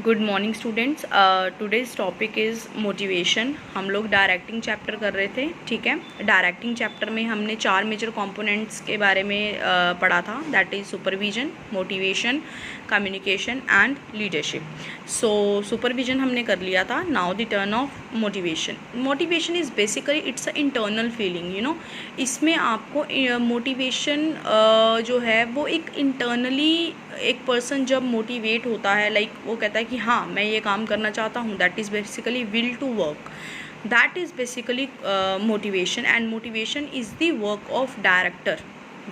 Good morning students. Today's topic is motivation. हम लोग directing chapter कर रहे थे, ठीक है। डायरेक्टिंग चैप्टर में हमने 4 मेजर कंपोनेंट्स के बारे में पढ़ा था, that is supervision, motivation, communication and leadership. So supervision हमने कर लिया था। Now the turn off motivation. Motivation is basically it's a internal feeling, you know. इसमें आपको मोटिवेशन जो है वो एक इंटरनली एक पर्सन जब मोटिवेट होता है, लाइक वो कहता है कि हाँ मैं ये काम करना चाहता हूँ, that is basically will to work, that is basically motivation. And motivation is the work of director,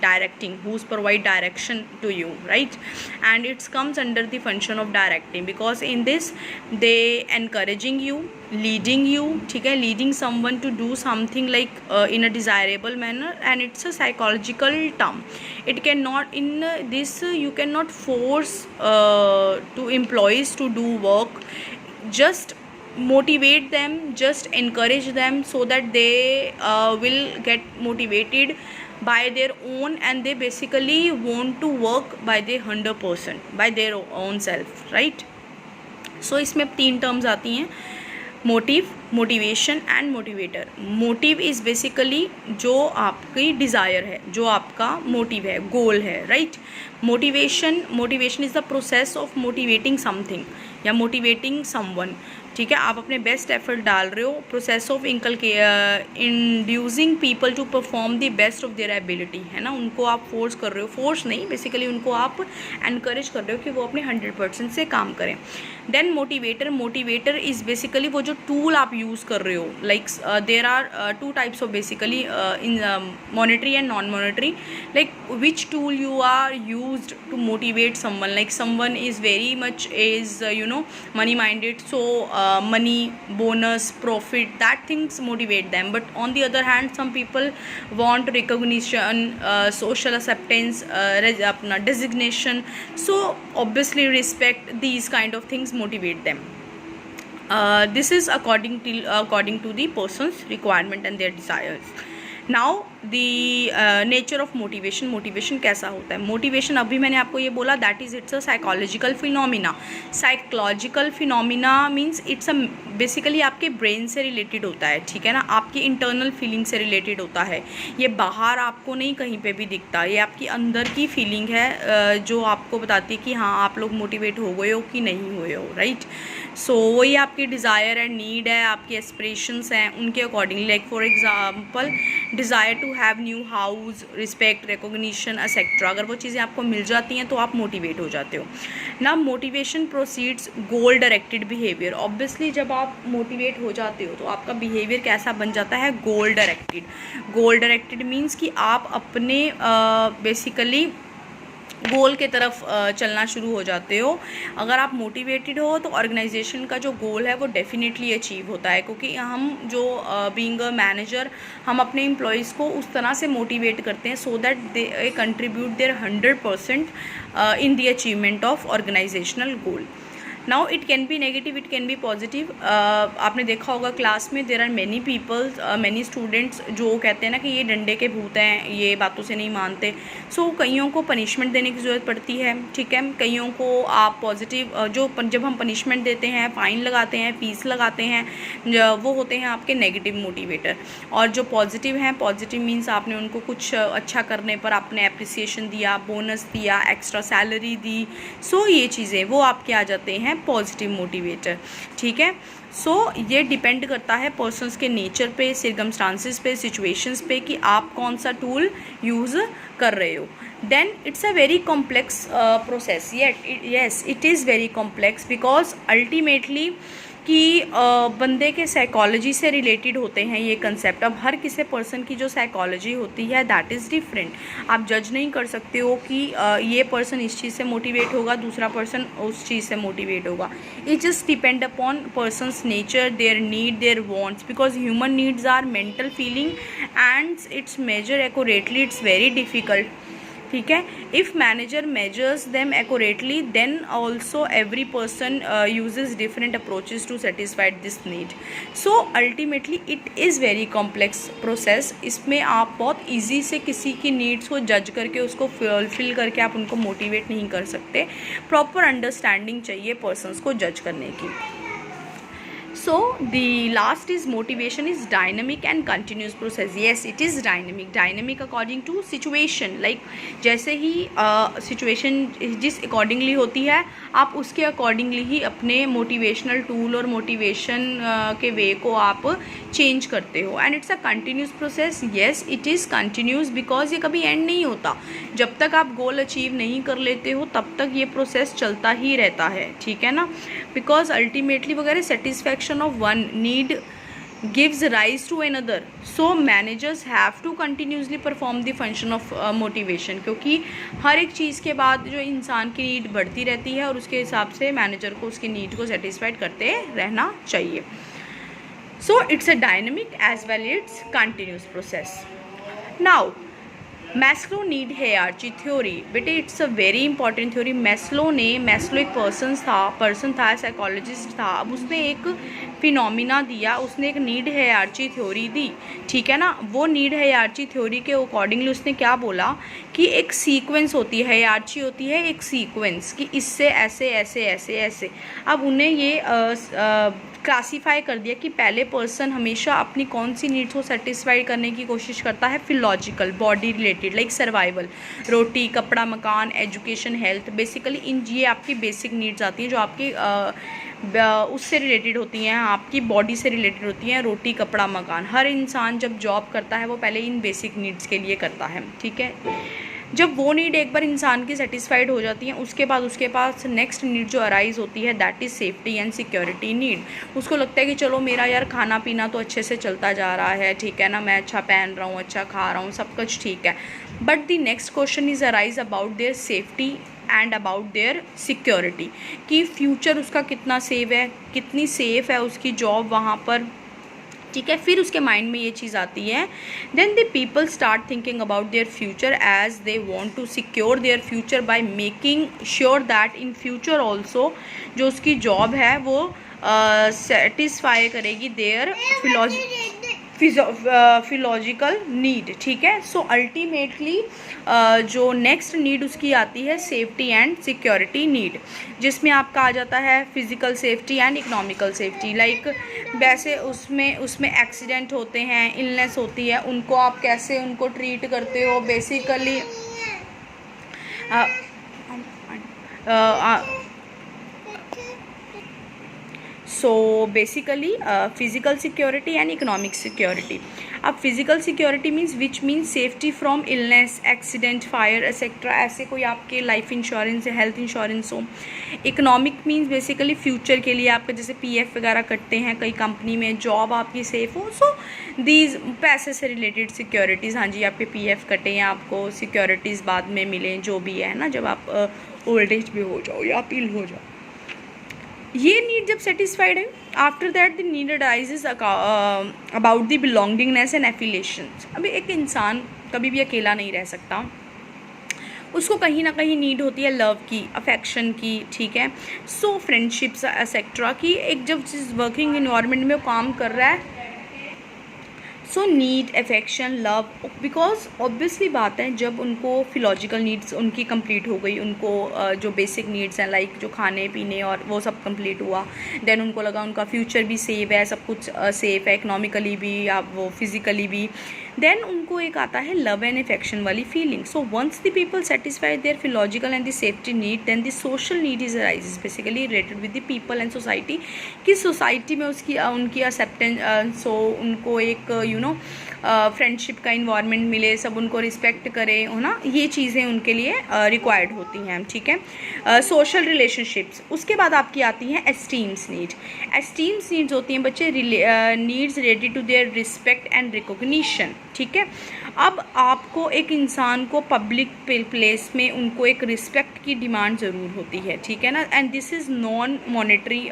directing, who's provide direction to you, right? And it comes under the function of directing, because in this they encouraging you, leading you, ठीक है, leading someone to do something like in a desirable manner, and it's a psychological term. It cannot, in this you cannot force to employees to do work. Just motivate them, just encourage them so that they will get motivated by their own, and they basically want to work by their 100%, by their own self, right? So इसमें 3 terms आती हैं, motive, motivation and motivator. Motive is basically जो आपकी desire है, जो आपका motive है, goal है, right? Motivation is the process of motivating something या मोटिवेटिंग समवन, ठीक है। आप अपने बेस्ट एफर्ट डाल रहे हो, process of inducing people to perform the best of their ability, है ना। उनको आप फोर्स कर रहे हो, फोर्स नहीं, बेसिकली उनको आप एनकरेज कर रहे हो कि वो अपने 100% से काम करें। देन मोटिवेटर इज़ बेसिकली वो जो टूल आप यूज़ कर रहे हो, like there are 2 types of basically in monetary and non monetary, like which tool you are used to motivate someone, like someone is very much is money minded, so money, bonus, profit, that things motivate them. But on the other hand, some people want recognition, social acceptance, अपना designation, so obviously respect, these kind of things motivate them. This is according to the person's requirement and their desires. Now the nature of motivation. Motivation कैसा होता है? Motivation अभी मैंने आपको ये बोला, that is it's a psychological phenomena. Psychological phenomena means it's a basically आपके brain से रिलेटेड होता है, ठीक है ना, आपकी इंटरनल फीलिंग से रिलेटेड होता है। ये बाहर आपको नहीं कहीं पे भी दिखता, ये आपकी अंदर की फीलिंग है जो आपको बताती है कि हाँ आप लोग मोटिवेट हो गए हो कि नहीं हुए हो, राइट? सो वही आपकी डिज़ायर एंड नीड है, आपकी एस्पिरेशंस हैं, उनके accordingly, like for example desire to have new house, respect, recognition etcetera. अगर वो चीज़ें आपको मिल जाती हैं तो आप मोटिवेट हो जाते हो ना। मोटिवेशन प्रोसीड्स गोल डायरेक्टेड बिहेवियर। ऑब्वियसली जब आप मोटिवेट हो जाते हो तो आपका बिहेवियर कैसा बन जाता है? गोल डायरेक्टेड। गोल डायरेक्टेड मीन्स कि आप अपने बेसिकली गोल के तरफ चलना शुरू हो जाते हो। अगर आप मोटिवेटेड हो तो ऑर्गेनाइजेशन का जो गोल है वो डेफिनेटली अचीव होता है, क्योंकि हम जो बीइंग अ मैनेजर, हम अपने एम्प्लॉयज़ को उस तरह से मोटिवेट करते हैं so that they contribute their 100% in the achievement of organizational goal. Now it can be negative, it can be positive. आपने देखा होगा क्लास में there are many peoples, many students जो कहते हैं ना कि ये डंडे के भूत हैं, ये बातों से नहीं मानते। सो कईयों को पनिशमेंट देने की ज़रूरत पड़ती है, ठीक है। कईयों को आप पॉजिटिव जब हम पनिशमेंट देते हैं, फ़ाइन लगाते हैं, फीस लगाते हैं, वो होते हैं आपके नेगेटिव मोटिवेटर। और जो पॉजिटिव हैं, पॉजिटिव मीन्स आपने उनको कुछ अच्छा करने पर आपने अप्रिसिएशन दिया, बोनस दिया, एक्स्ट्रा सैलरी दी, सो ये चीज़ें वो आपके आ जाते हैं पॉजिटिव मोटिवेटर, ठीक है। सो ये डिपेंड करता है पर्सन्स के नेचर पे, सर्कमस्टांसेस पे, सिचुएशंस पे कि आप कौन सा टूल यूज़ कर रहे हो। Then it's a very complex process, yes it is very complex, because ultimately कि बंदे के साइकोलॉजी से रिलेटेड होते हैं ये कंसेप्ट। अब हर किसी पर्सन की जो साइकोलॉजी होती है दैट इज़ डिफरेंट। आप जज नहीं कर सकते हो कि ये पर्सन इस चीज़ से मोटिवेट होगा, दूसरा पर्सन उस चीज़ से मोटिवेट होगा। It just depend upon persons nature, their need, their wants, because human needs are mental feeling and it's measure accurately, it's very difficult ठीक है। If manager measures them accurately then also every person uses different approaches to satisfied this need. So ultimately it is very complex process. इसमें आप बहुत easy से किसी की needs को जज करके उसको फुलफिल करके आप उनको मोटिवेट नहीं कर सकते। प्रॉपर अंडरस्टैंडिंग चाहिए पर्सन्स को जज करने की। So the last is motivation is dynamic and continuous process. Yes, it is dynamic. Dynamic according to situation. Like जैसे ही situation जिस accordingly होती है आप उसके accordingly ही अपने motivational tool और motivation के way को आप change करते हो। And it's a continuous process. Yes, it is continuous because ये कभी end नहीं होता। जब तक आप goal achieve नहीं कर लेते हो तब तक ये process चलता ही रहता है, ठीक है ना। Because ultimately वगैरह satisfaction of one need gives rise to another, so managers have to continuously perform the function of motivation, क्योंकि हर एक चीज़ के बाद जो इंसान की नीड बढ़ती रहती है और उसके हिसाब से मैनेजर को उसकी नीड को सेटिस्फाइड करते रहना चाहिए। so it's a dynamic as well it's continuous process. now Maslow need hierarchy theory, बेटे it's a very important theory. Maslow एक पर्सन था साइकोलॉजिस्ट था। अब उसने एक फिनोमिना दिया, उसने एक नीड हायरार्ची थ्योरी दी, ठीक है ना। वो नीड हायरार्ची थ्योरी के अकॉर्डिंगली उसने क्या बोला कि एक सीक्वेंस होती है, हायरार्ची होती है एक सीक्वेंस कि इससे ऐसे ऐसे ऐसे ऐसे। अब उन्हें ये क्लासीफाई कर दिया कि पहले पर्सन हमेशा अपनी कौन सी नीड्स को सेटिस्फाई करने की कोशिश करता है, फिलॉजिकल, बॉडी रिलेटेड, लाइक सर्वाइवल, रोटी, कपड़ा, मकान, एजुकेशन, हेल्थ। बेसिकली इन ये आपकी बेसिक नीड्स आती हैं जो आपकी उससे रिलेटेड होती हैं, आपकी बॉडी से रिलेटेड होती हैं, रोटी, कपड़ा, मकान। हर इंसान जब जॉब करता है वो पहले इन बेसिक नीड्स के लिए करता है, ठीक है। जब वो नीड एक बार इंसान की सेटिस्फाइड हो जाती है उसके बाद उसके पास नेक्स्ट नीड जो अराइज होती है that is safety and security need. उसको लगता है कि चलो मेरा यार खाना पीना तो अच्छे से चलता जा रहा है, ठीक है ना, मैं अच्छा पहन रहा हूँ, अच्छा खा रहा हूँ, सब कुछ ठीक है। But the next question is arise about their safety and about their security, कि फ्यूचर उसका कितना सेफ है, कितनी सेफ़ है उसकी जॉब वहाँ पर, ठीक है। फिर उसके माइंड में ये चीज़ आती है। Then the people start thinking about their future as they want to secure their future by making sure that in future also जो उसकी जॉब है वो सेटिस्फाई करेगी देयर फिलॉजिकल नीड, ठीक है। सो अल्टीमेटली जो नेक्स्ट नीड उसकी आती है सेफ्टी एंड सिक्योरिटी नीड, जिसमें आपका आ जाता है physical safety and economical safety. Like वैसे उसमें एक्सीडेंट होते हैं, इलनेस होती है, उनको आप कैसे उनको ट्रीट करते हो basically. So basically physical security and economic security. अब physical security which means safety from illness, accident, fire etcetera, ऐसे कोई आपके लाइफ इंश्योरेंस है, हेल्थ इंश्योरेंस हो। इकोनॉमिक मीन्स बेसिकली फ्यूचर के लिए आपका जैसे पीएफ वगैरह कटते हैं कई कंपनी में, जॉब आपकी सेफ हो, सो दीज पैसे से रिलेटेड सिक्योरिटीज़। हाँ जी, आपके पीएफ कटे या आपको सिक्योरिटीज़ बाद में मिलें, जो भी है ना, जब आप ओल्ड एज भी हो जाओ या अपील हो जाओ। ये नीड जब सेटिस्फाइड है, after that the need arises about the belongingness and affiliation. अभी एक इंसान कभी भी अकेला नहीं रह सकता, उसको कहीं ना कहीं नीड होती है लव की, अफेक्शन की, ठीक है। सो फ्रेंडशिप्स एक्सेट्रा की एक जब जिस वर्किंग इन्वायरमेंट में वो काम कर रहा है, so need, affection, love, because obviously बात है जब उनको फिलॉजिकल नीड्स उनकी कंप्लीट हो गई, उनको जो बेसिक नीड्स हैं लाइक जो खाने पीने और वो सब कंप्लीट हुआ, देन उनको लगा उनका फ्यूचर भी सेफ है, सब कुछ सेफ है, इकोनॉमिकली भी या वो फिज़िकली भी, देन उनको एक आता है लव एंड अफेक्शन वाली feeling. So once the people satisfy their physiological and the safety need, then the social need is arises basically related with the people and society, कि सोसाइटी में उनकी acceptance, सो उनको एक फ्रेंडशिप का environment मिले, सब उनको रिस्पेक्ट करें, है ना, ये चीज़ें उनके लिए रिक्वायर्ड होती हैं, ठीक है। सोशल रिलेशनशिप्स, उसके बाद आपकी आती हैं एस्टीम्स नीड। एस्टीम्स नीड्स होती हैं बच्चे needs related to their respect and recognition, ठीक है। अब आपको एक इंसान को पब्लिक प्लेस में उनको एक रिस्पेक्ट की डिमांड ज़रूर होती है, ठीक है ना। And this is non monetary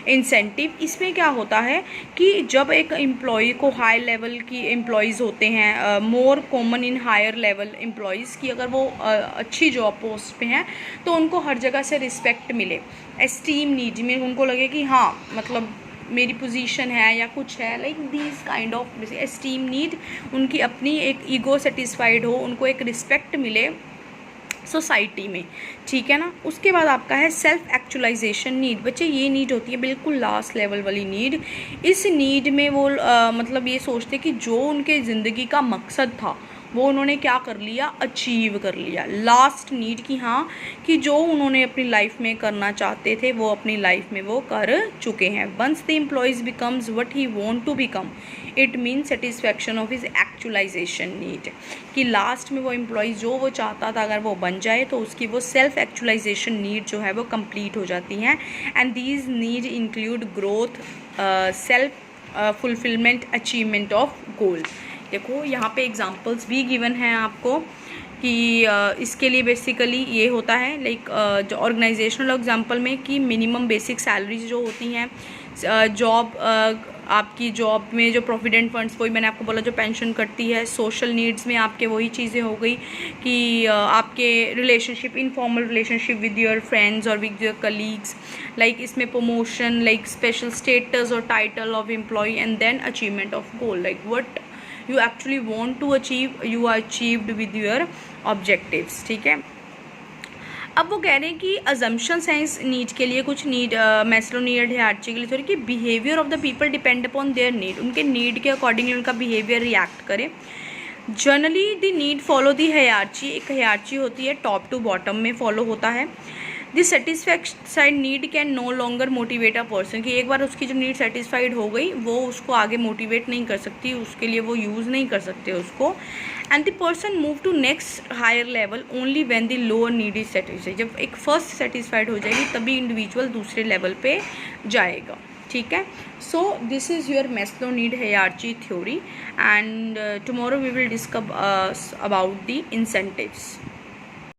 incentive. इसमें क्या होता है कि जब एक एम्प्लॉय को हाई लेवल की एम्प्लॉयज़ होते हैं, more common in higher level employees की, अगर वो अच्छी जॉब पोस्ट पे हैं तो उनको हर जगह से रिस्पेक्ट मिले, एस्टीम नीड में उनको लगे कि हाँ मतलब मेरी पोजीशन है या कुछ है, like these kind of esteem need, उनकी अपनी एक ईगो सेटिस्फाइड हो, उनको एक रिस्पेक्ट मिले सोसाइटी में, ठीक है ना। उसके बाद आपका है सेल्फ एक्चुअलाइजेशन नीड। बच्चे ये नीड होती है बिल्कुल लास्ट लेवल वाली नीड। इस नीड में वो मतलब ये सोचते कि जो उनके ज़िंदगी का मकसद था वो उन्होंने क्या कर लिया, अचीव कर लिया। लास्ट नीड की हाँ कि जो उन्होंने अपनी लाइफ में करना चाहते थे वो अपनी लाइफ में वो कर चुके हैं। Once the employees becomes what he want to become, it mean satisfaction of his actualization need, कि लास्ट में वो एम्प्लॉय जो वो चाहता था अगर वो बन जाए तो उसकी वो सेल्फ एक्चुअलाइजेशन नीड जो है वो कंप्लीट हो जाती हैं। And these need include growth, self fulfilment, achievement of गोल। देखो यहाँ पे एग्जांपल्स भी गिवन हैं आपको कि इसके लिए बेसिकली ये होता है लाइक जो ऑर्गेनाइजेशनल एग्जांपल में कि मिनिमम बेसिक सैलरीज जो होती हैं, जॉब आपकी जॉब में जो प्रोविडेंट फंड्स, वही मैंने आपको बोला जो पेंशन कटती है। सोशल नीड्स में आपके वही चीज़ें हो गई कि आपके relationship, informal relationship with your friends और विद योर कलीग्स, लाइक इसमें प्रमोशन, लाइक स्पेशल स्टेटस और title of employee, and then achievement of goal, like what you actually want to achieve, you are achieved with your objectives, ठीक है। अब वो कह रहे हैं कि अजम्पशंस हैं इस नीड के लिए, कुछ नीड मैस्लो नीड हायरार्ची के लिए थोड़ी, कि behaviour of the people depend upon their need, उनके नीड के अकॉर्डिंगली उनका बिहेवियर रिएक्ट करे। Generally the need follow the hierarchy, एक हायरार्ची होती है टॉप टू बॉटम में फॉलो होता है। This satisfied need can no longer motivate a person, कि एक बार उसकी जो नीड सेटिस्फाइड हो गई वो उसको आगे मोटिवेट नहीं कर सकती, उसके लिए वो यूज़ नहीं कर सकते उसको। And the person move to next higher level only when the lower need is satisfied. जब एक फर्स्ट सेटिस्फाइड हो जाएगी तभी इंडिविजुअल दूसरे लेवल पे जाएगा, ठीक है। So this is your Maslow need hierarchy theory, and tomorrow we will discuss about the incentives.